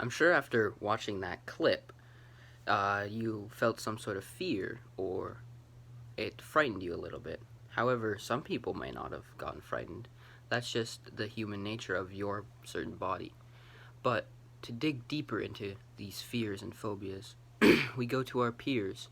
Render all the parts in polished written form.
I'm sure after watching that clip, you felt some sort of fear or it frightened you a little bit. However, some people may not have gotten frightened. That's just the human nature of your certain body. But to dig deeper into these fears and phobias, we go to our peers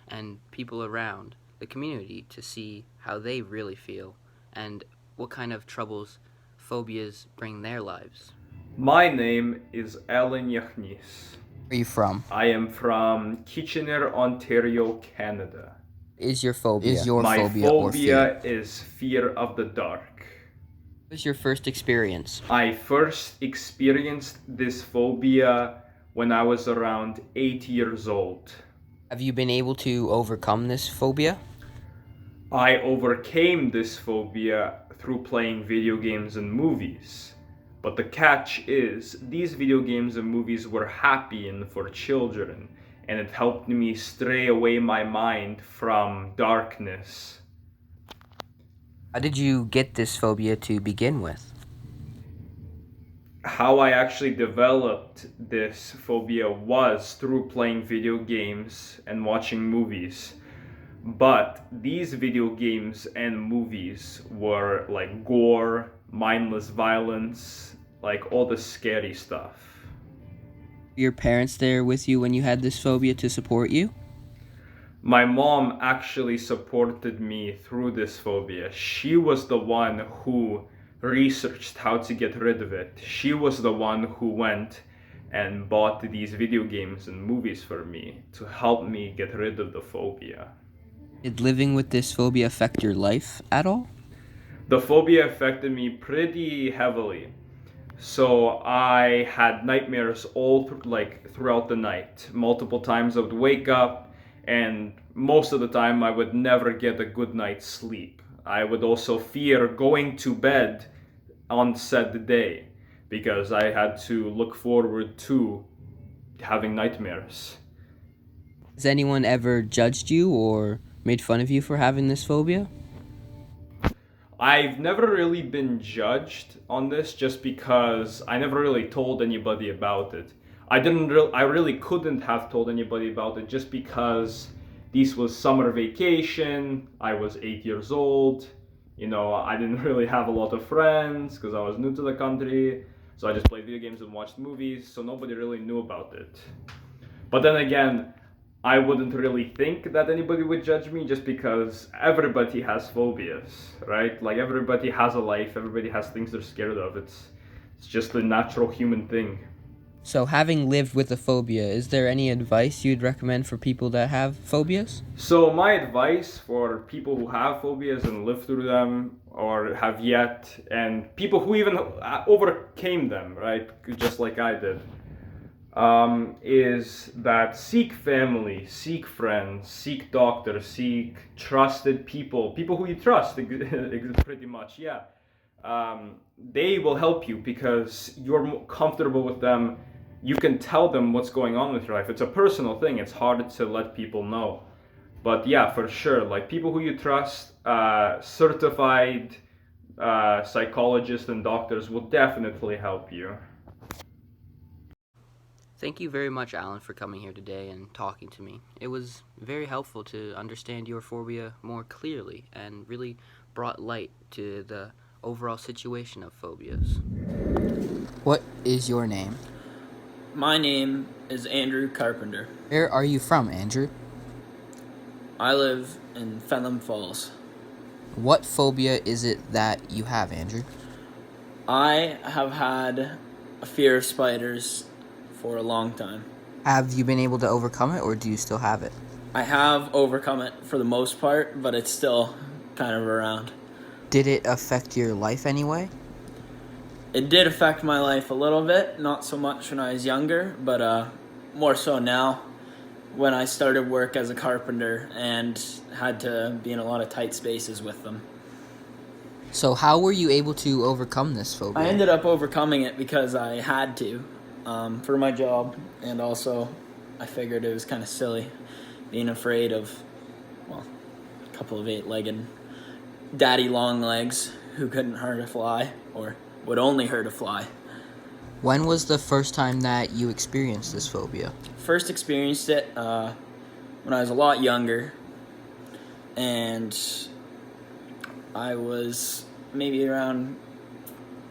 and people around the community to see how they really feel and what kind of troubles phobias bring their lives. My name is Alan Yachnis. Where are you from? I am from Kitchener, Ontario, Canada. Is your Is phobia? your My phobia or fear? phobia is fear of the dark. What was your first experience? I first experienced this phobia when I was around 8 years old. Have you been able to overcome this phobia? I overcame this phobia through playing video games and movies. But the catch is, these video games and movies were happy and for children, and it helped me stray away my mind from darkness. How did you get this phobia to begin with? How I actually developed this phobia was through playing video games and watching movies. But these video games and movies were like gore, mindless violence, like all the scary stuff. Were your parents there with you when you had this phobia to support you? My mom actually supported me through this phobia. She was the one who researched how to get rid of it. She was the one who went and bought these video games and movies for me to help me get rid of the phobia. Did living with this phobia affect your life at all? The phobia affected me pretty heavily. So I had nightmares throughout the night. Multiple times I would wake up, and most of the time I would never get a good night's sleep. I would also fear going to bed on said day because I had to look forward to having nightmares. Has anyone ever judged you or made fun of you for having this phobia? I've never really been judged on this just because I never really told anybody about it. I really couldn't have told anybody about it just because this was summer vacation. I was 8 years old. I didn't really have a lot of friends because I was new to the country. So I just played video games and watched movies, so nobody really knew about it. But then again, I wouldn't really think that anybody would judge me just because everybody has phobias, right? Like everybody has a life, everybody has things they're scared of. It's just a natural human thing. So, having lived with a phobia, is there any advice you'd recommend for people that have phobias? So my advice for people who have phobias and live through them or have yet, and people who even overcame them, right? Just like I did. Is that seek family, seek friends, seek doctors, seek trusted people who you trust, pretty much, yeah. They will help you because you're more comfortable with them. You can tell them what's going on with your life. It's a personal thing. It's hard to let people know. But yeah, for sure, like people who you trust, certified psychologists and doctors will definitely help you. Thank you very much, Alan, for coming here today and talking to me. It was very helpful to understand your phobia more clearly and really brought light to the overall situation of phobias. What is your name? My name is Andrew Carpenter. Where are you from, Andrew? I live in Fenham Falls. What phobia is it that you have, Andrew? I have had a fear of spiders for a long time. Have you been able to overcome it, or do you still have it? I have overcome it for the most part, but it's still kind of around. Did it affect your life anyway? It did affect my life a little bit, not so much when I was younger, but more so now when I started work as a carpenter and had to be in a lot of tight spaces with them. So how were you able to overcome this phobia? I ended up overcoming it because I had to for my job, and also I figured it was kind of silly being afraid of, well, a couple of eight-legged daddy long legs who couldn't hurt a fly or would only hurt a fly. When was the first time that you experienced this phobia? First experienced it when I was a lot younger, and I was maybe around,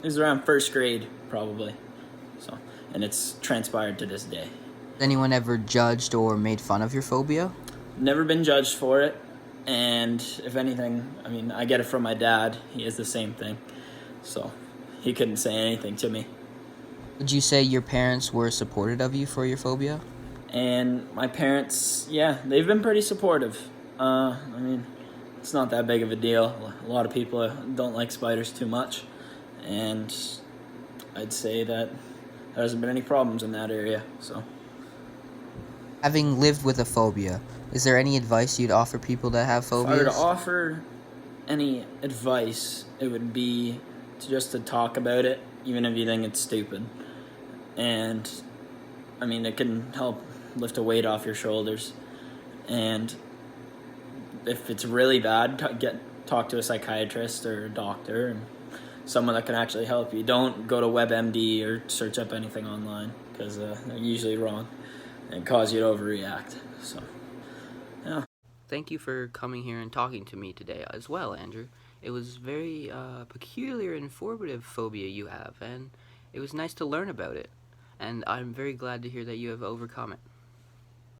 it was around first grade probably. So, and it's transpired to this day. Has anyone ever judged or made fun of your phobia? Never been judged for it, and if anything, I mean, I get it from my dad. He has the same thing, so he couldn't say anything to me. Would you say your parents were supportive of you for your phobia? And my parents, yeah, they've been pretty supportive. I mean, it's not that big of a deal. A lot of people don't like spiders too much, and I'd say that there hasn't been any problems in that area, so. Having lived with a phobia, is there any advice you'd offer people that have If I were to phobias? offer any advice, it would be to talk about it, even if you think it's stupid. And, I mean, it can help lift a weight off your shoulders. And if it's really bad, talk to a psychiatrist or a doctor, and someone that can actually help you. Don't go to WebMD or search up anything online, because they're usually wrong and cause you to overreact. So, yeah. Thank you for coming here and talking to me today as well, Andrew. It was very peculiar and informative phobia you have, and it was nice to learn about it. And I'm very glad to hear that you have overcome it.